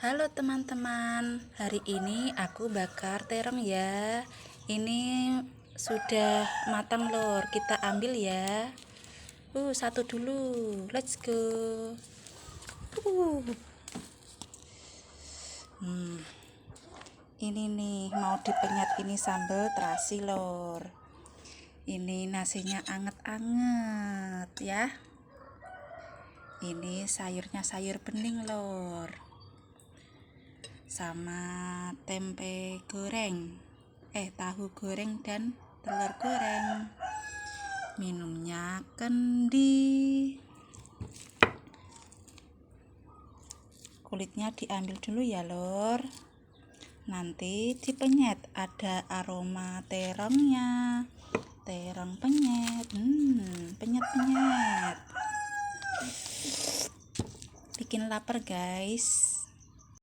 Halo teman-teman, hari ini aku bakar terong ya. Ini sudah matang lor, kita ambil ya. Satu dulu, let's go. Uh. Ini nih mau dipenyet, ini sambal terasi lor. Ini nasinya anget-anget ya. Ini sayurnya sayur bening lor, sama tempe goreng, tahu goreng dan telur goreng. Minumnya kendi. Kulitnya diambil dulu ya lor, nanti dipenyet, ada aroma terongnya. Terong penyet, penyet-penyet, bikin lapar guys.